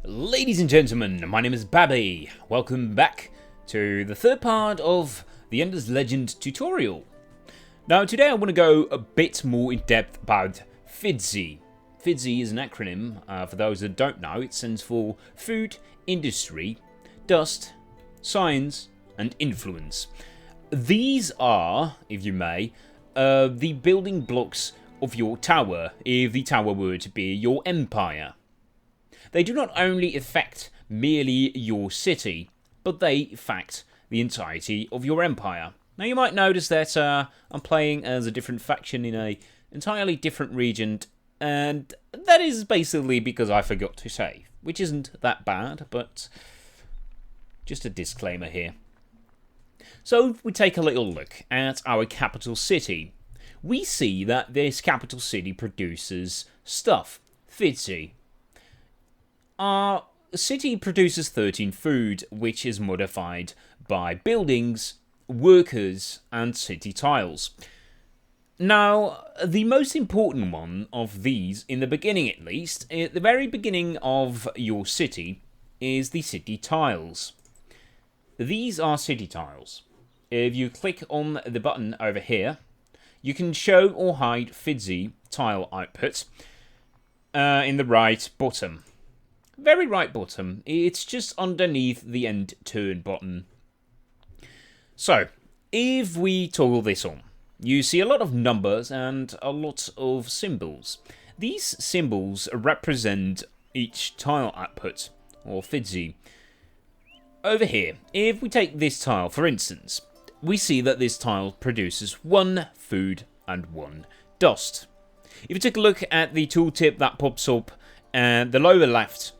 Ladies and gentlemen, my name is Babi. Welcome back to the third part of the Ender's Legend tutorial. Now today I want to go a bit more in depth about FIDSI. FIDSI is an acronym, for those that don't know. It stands for Food, Industry, Dust, Science and Influence. These are, if you may, the building blocks of your tower, if the tower were to be your empire. They do not only affect merely your city, but they affect the entirety of your empire. Now you might notice that I'm playing as a different faction in an entirely different region, and that is basically because I forgot to save, which isn't that bad, but just a disclaimer here. So if we take a little look at our capital city, we see that this capital city produces stuff, FIDSI. Our city produces 13 food, which is modified by buildings, workers, and city tiles. Now, the most important one of these, in the beginning at least, at the very beginning of your city, is the city tiles. These are city tiles. If you click on the button over here, you can show or hide FIDSI tile output in the right bottom. Very right bottom. It's just underneath the end turn button. So, if we toggle this on, you see a lot of numbers and a lot of symbols. These symbols represent each tile output, or FIDSI. Over here, if we take this tile for instance, we see that this tile produces 1 food and 1 dust. If you take a look at the tooltip that pops up at the lower left,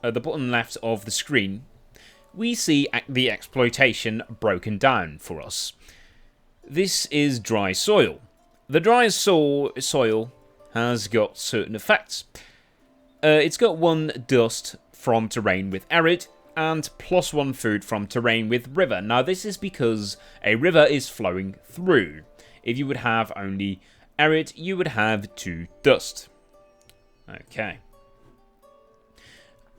the bottom left of the screen, we see the exploitation broken down for us. This is dry soil. The dry soil has got certain effects. It's got 1 dust from terrain with arid, and +1 food from terrain with river. Now this is because a river is flowing through. If you would have only arid, you would have 2 dust. Okay.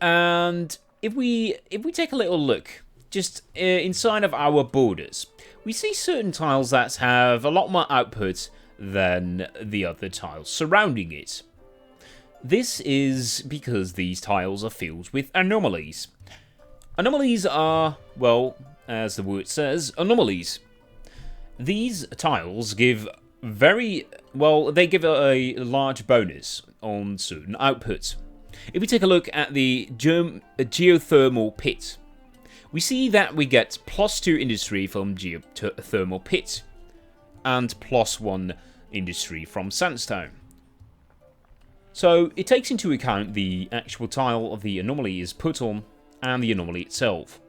And if we take a little look just inside of our borders, we see certain tiles that have a lot more output than the other tiles surrounding it. This is because these tiles are filled with anomalies. Anomalies are, well, as the word says, anomalies. These tiles give they give a large bonus on certain outputs. If we take a look at the geothermal pit, we see that we get +2 industry from geothermal pit and +1 industry from sandstone. So it takes into account the actual tile of the anomaly is put on and the anomaly itself.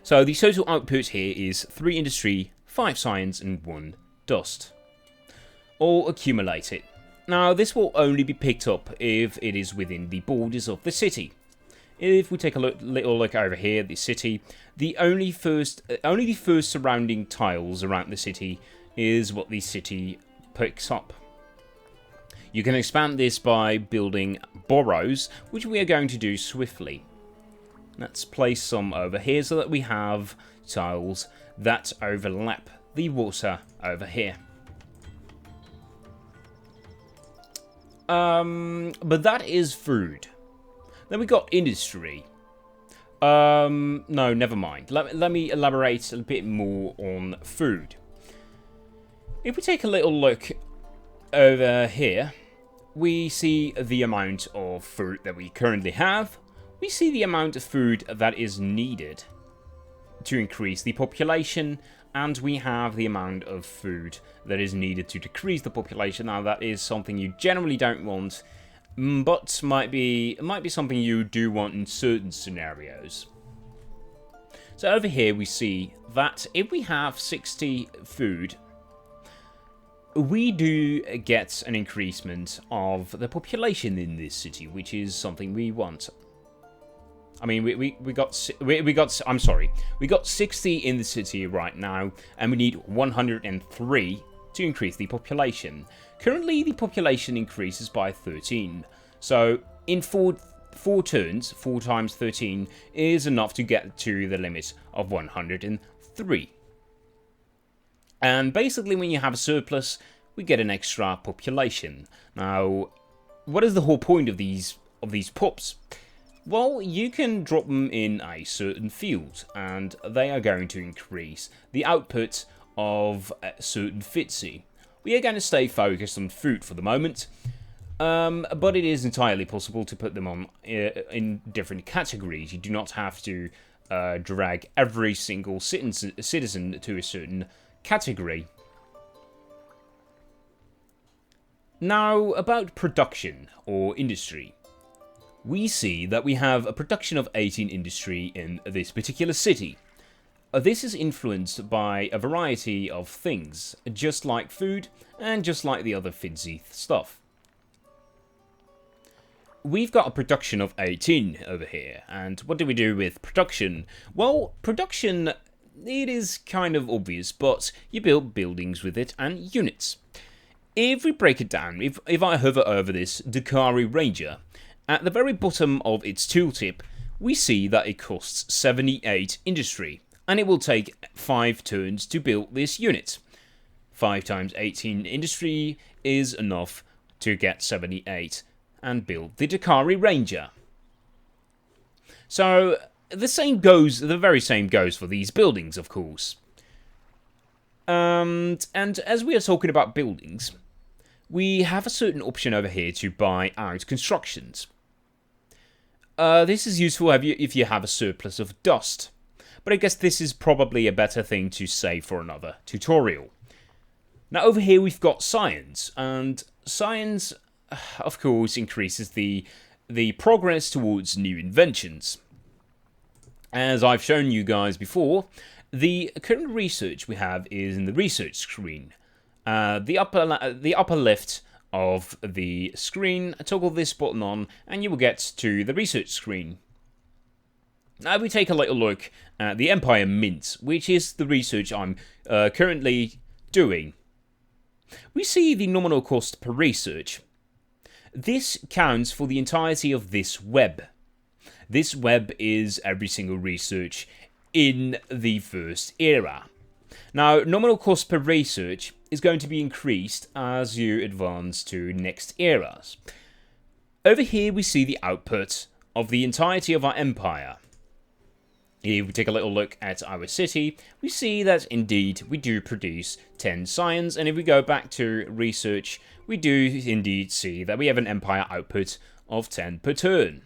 So the total output here is 3 industry, 5 science and 1 dust. All accumulated. Now this will only be picked up if it is within the borders of the city. If we take a little look over here, the city, only the first surrounding tiles around the city is what the city picks up. You can expand this by building burrows, which we are going to do swiftly. Let's place some over here so that we have tiles that overlap the water over here. But that is food. Then we got industry. No, never mind. Let me elaborate a bit more on food. If we take a little look over here, we see the amount of food that we currently have. We see the amount of food that is needed to increase the population, and we have the amount of food that is needed to decrease the population. Now that is something you generally don't want, but might be something you do want in certain scenarios. So over here we see that if we have 60 food, we do get an increasement of the population in this city, which is something we want. I mean, we got 60 in the city right now, and we need 103 to increase the population. Currently, the population increases by 13. So in 4 4 turns, 4 times 13, is enough to get to the limit of 103. And basically when you have a surplus, we get an extra population. Now, what is the whole point of these pups? Well, you can drop them in a certain field, and they are going to increase the output of a certain FIDSI. We are going to stay focused on food for the moment, but it is entirely possible to put them on in different categories. You do not have to drag every single citizen to a certain category. Now, about production or industry. We see that we have a production of 18 industry in this particular city. This is influenced by a variety of things, just like food and just like the other FIDSI stuff. We've got a production of 18 over here, and what do we do with production? Well, production, it is kind of obvious, but you build buildings with it and units. If we break it down, if I hover over this Dakari Ranger, at the very bottom of its tooltip, we see that it costs 78 industry, and it will take 5 turns to build this unit. 5 times 18 industry is enough to get 78 and build the Dakari Ranger. So the very same goes for these buildings, of course. And as we are talking about buildings, we have a certain option over here to buy out constructions. This is useful if you have a surplus of dust, but I guess this is probably a better thing to save for another tutorial. Now over here we've got science, and science, of course, increases the progress towards new inventions. As I've shown you guys before, the current research we have is in the research screen. The upper left of the screen, toggle this button on, and you will get to the research screen. Now we take a little look at the Empire Mint, which is the research I'm currently doing. We see the nominal cost per research. This counts for the entirety of this web. This web is every single research in the first era. Now, nominal cost per research is going to be increased as you advance to next eras. Over here we see the output of the entirety of our empire. If we take a little look at our city, we see that indeed we do produce 10 science, and if we go back to research, we do indeed see that we have an empire output of 10 per turn.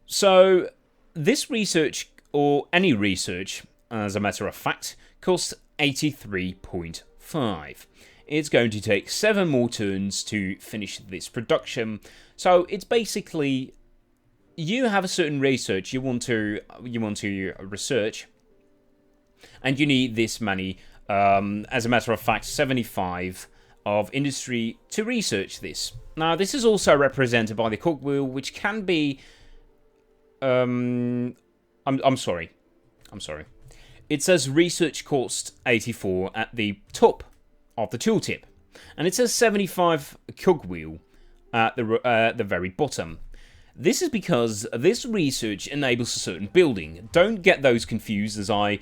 So this research, or any research, as a matter of fact, costs 83.5. It's going to take 7 more turns to finish this production. So it's basically, you have a certain research you want to research, and you need this many, as a matter of fact, 75 of industry to research this. Now this is also represented by the cogwheel, which can be I'm sorry. It says research cost 84 at the top of the tooltip, and it says 75 cogwheel at the very bottom. This is because this research enables a certain building. Don't get those confused, as I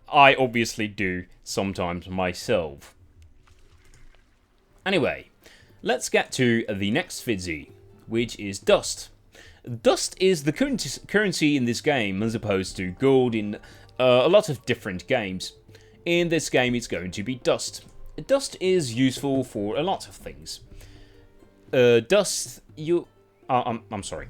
obviously do sometimes myself. Anyway, let's get to the next FIDSI, which is dust. Dust is the currency in this game, as opposed to gold in a lot of different games. In this game, it's going to be dust. Dust is useful for a lot of things. I'm sorry.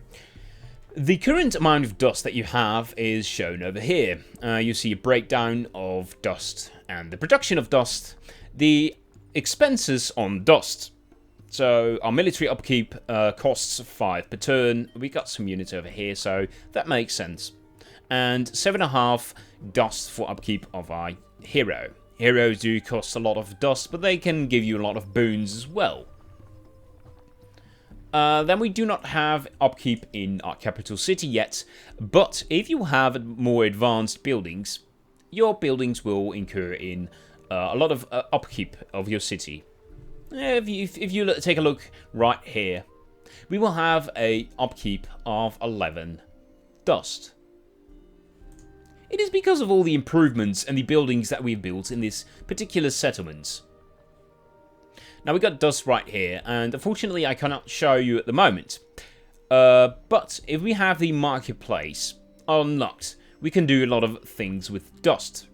The current amount of dust that you have is shown over here. You see a breakdown of dust and the production of dust, the expenses on dust. So our military upkeep costs 5 per turn. We got some units over here, so that makes sense. And 7.5 dust for upkeep of our hero. Heroes do cost a lot of dust, but they can give you a lot of boons as well. Then we do not have upkeep in our capital city yet, but if you have more advanced buildings, your buildings will incur in a lot of upkeep of your city. If you take a look right here, we will have a upkeep of 11 dust. It is because of all the improvements and the buildings that we've built in this particular settlement. Now we've got dust right here, and unfortunately I cannot show you at the moment. But if we have the marketplace unlocked, we can do a lot of things with dust.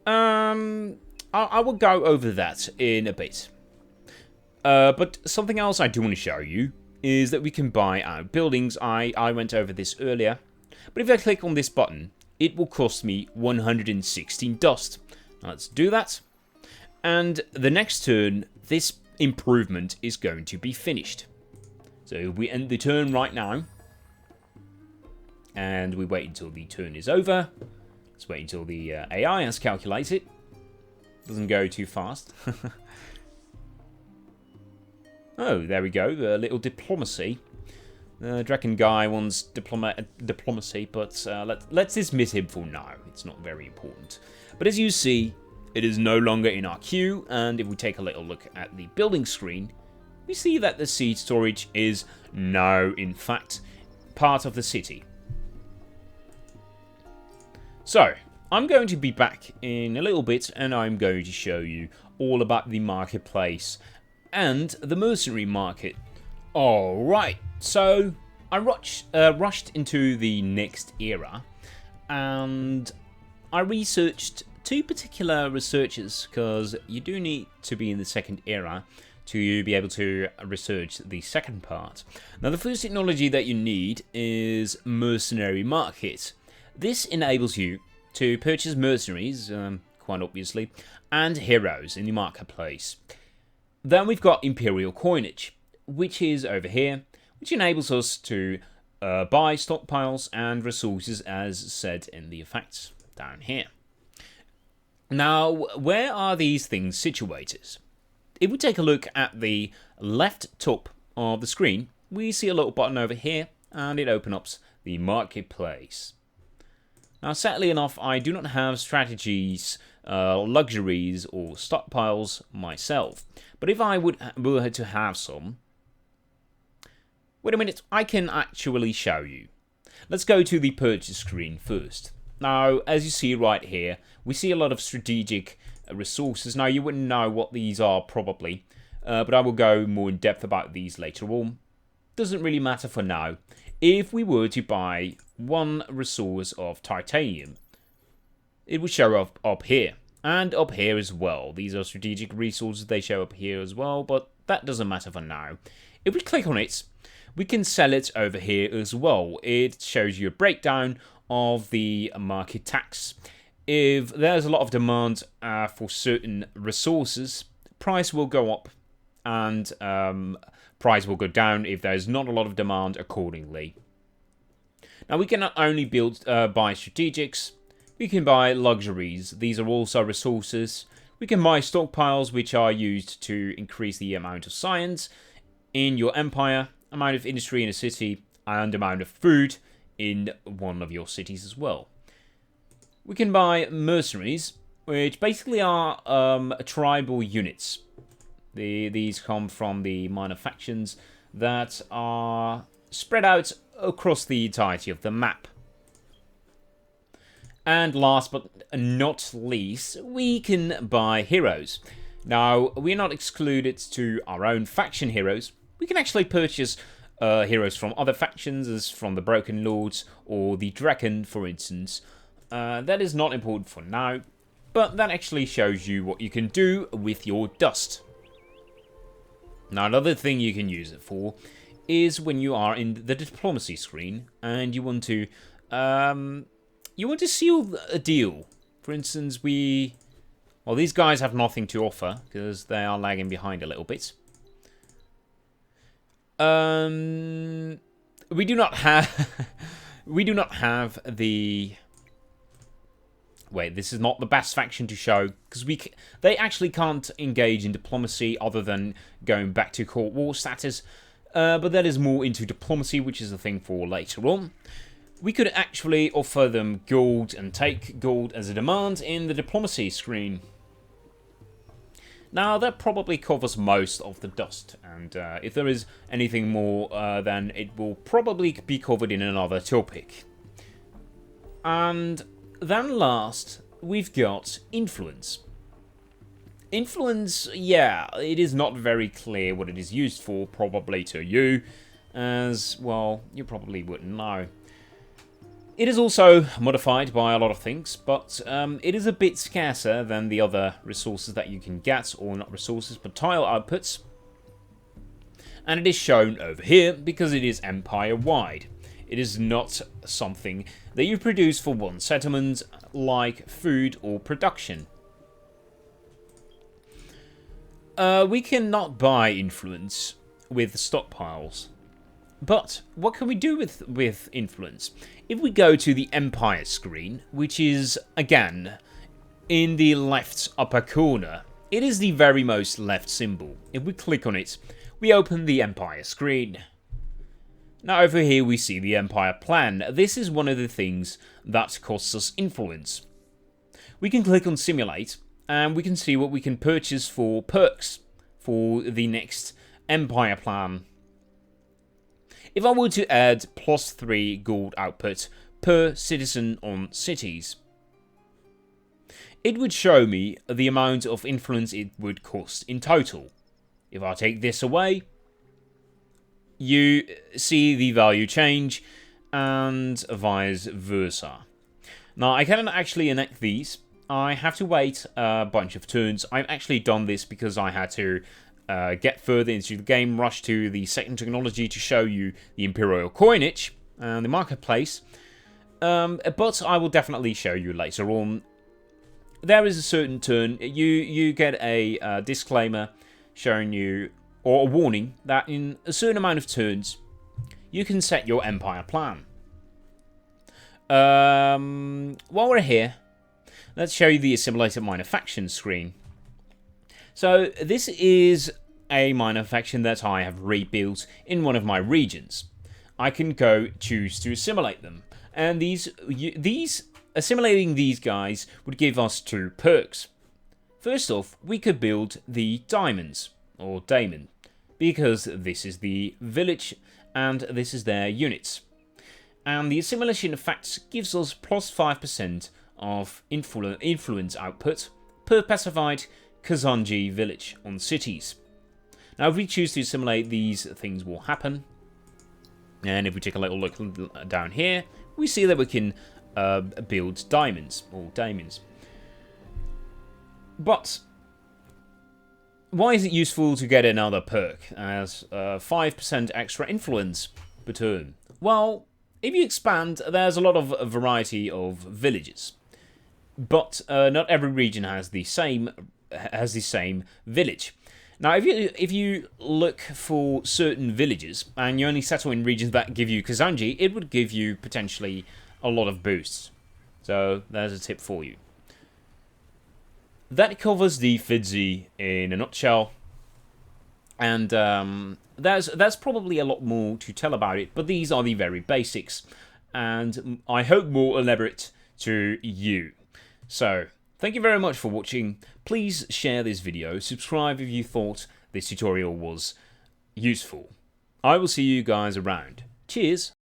I will go over that in a bit. But something else I do want to show you is that we can buy out buildings. I went over this earlier. But if I click on this button, it will cost me 116 dust. Now let's do that. And the next turn, this improvement is going to be finished. So we end the turn right now. And we wait until the turn is over. Let's wait until the AI has calculated. Doesn't go too fast. Oh, there we go. A little diplomacy. The Draken guy wants diplomacy, but let's dismiss him for now. It's not very important. But as you see, it is no longer in our queue. And if we take a little look at the building screen, we see that the seed storage is now, in fact, part of the city. So, I'm going to be back in a little bit, and I'm going to show you all about the marketplace and the mercenary market. Alright, so I rushed into the next era, and I researched two particular researchers, because you do need to be in the second era to be able to research the second part. Now, the first technology that you need is mercenary market. This enables you to purchase mercenaries, quite obviously, and heroes in the marketplace. Then we've got Imperial coinage, which is over here, which enables us to buy stockpiles and resources as said in the effects down here. Now, where are these things situated? If we take a look at the left top of the screen, we see a little button over here, and it opens up the marketplace. Now, sadly enough, I do not have strategies, luxuries, or stockpiles myself. But if I were to have some... Wait a minute, I can actually show you. Let's go to the purchase screen first. Now, as you see right here, we see a lot of strategic resources. Now, you wouldn't know what these are probably, but I will go more in depth about these later on. Doesn't really matter for now. If we were to buy one resource of titanium, it would show up here, and up here as well. These are strategic resources, they show up here as well, but that doesn't matter for now. If we click on it, we can sell it over here as well. It shows you a breakdown of the market tax. If there's a lot of demand for certain resources, price will go up, and price will go down if there's not a lot of demand accordingly. Now, we can not only buy strategics, we can buy luxuries. These are also resources. We can buy stockpiles, which are used to increase the amount of science in your empire, amount of industry in a city, and amount of food in one of your cities as well. We can buy mercenaries, which basically are tribal units. These come from the minor factions that are spread out across the entirety of the map. And last but not least, we can buy heroes. Now, we're not excluded to our own faction heroes. We can actually purchase heroes from other factions, as from the Broken Lords or the Draken, for instance. That is not important for now, but that actually shows you what you can do with your dust. Now, another thing you can use it for is when you are in the diplomacy screen and you want to seal a deal. For instance, well, these guys have nothing to offer because they are lagging behind a little bit. We do not have the... Wait, this is not the best faction to show, because they actually can't engage in diplomacy other than going back to court war status, but that is more into diplomacy, which is a thing for later on. We could actually offer them gold and take gold as a demand in the diplomacy screen. Now that probably covers most of the dust, and if there is anything more, then it will probably be covered in another topic. And then last, we've got influence. Influence, yeah, it is not very clear what it is used for, probably to you, as, well, you probably wouldn't know. It is also modified by a lot of things, but it is a bit scarcer than the other resources that you can get, or not resources, but tile outputs. And it is shown over here because it is empire-wide. It is not something that you produce for one settlement, like food or production. We cannot buy influence with stockpiles. But what can we do with influence? If we go to the Empire screen, which is, again, in the left upper corner, it is the very most left symbol. If we click on it, we open the Empire screen. Now over here we see the Empire plan. This is one of the things that costs us influence. We can click on Simulate, and we can see what we can purchase for perks for the next Empire plan. If I were to add +3 gold output per citizen on cities, it would show me the amount of influence it would cost in total. If I take this away, you see the value change, and vice versa. Now, I cannot actually enact these. I have to wait a bunch of turns. I've actually done this because I had to get further into the game, rush to the second technology to show you the Imperial coinage and the marketplace. But I will definitely show you later on. There is a certain turn. You get a disclaimer showing you, or a warning, that in a certain amount of turns, you can set your Empire plan. While we're here, let's show you the assimilated minor faction screen. So this is a minor faction that I have rebuilt in one of my regions. I can go choose to assimilate them, and assimilating these guys would give us 2 perks. First off, we could build the diamonds, or daemon, because this is the village and this is their units. And the assimilation effect gives us +5% of influence output per specified Kazanji village on cities. Now, if we choose to assimilate, these things will happen. And if we take a little look down here, we see that we can build diamonds, or daemons. But why is it useful to get another perk as 5% extra influence per turn? Well, if you expand, there's a lot of variety of villages. But not every region has the same village. Now, if you look for certain villages and you only settle in regions that give you Kazanji, it would give you potentially a lot of boosts. So there's a tip for you. That covers the FIDSI in a nutshell, and there's probably a lot more to tell about it, but these are the very basics, and I hope more elaborate to you. So, thank you very much for watching. Please share this video, subscribe if you thought this tutorial was useful. I will see you guys around. Cheers!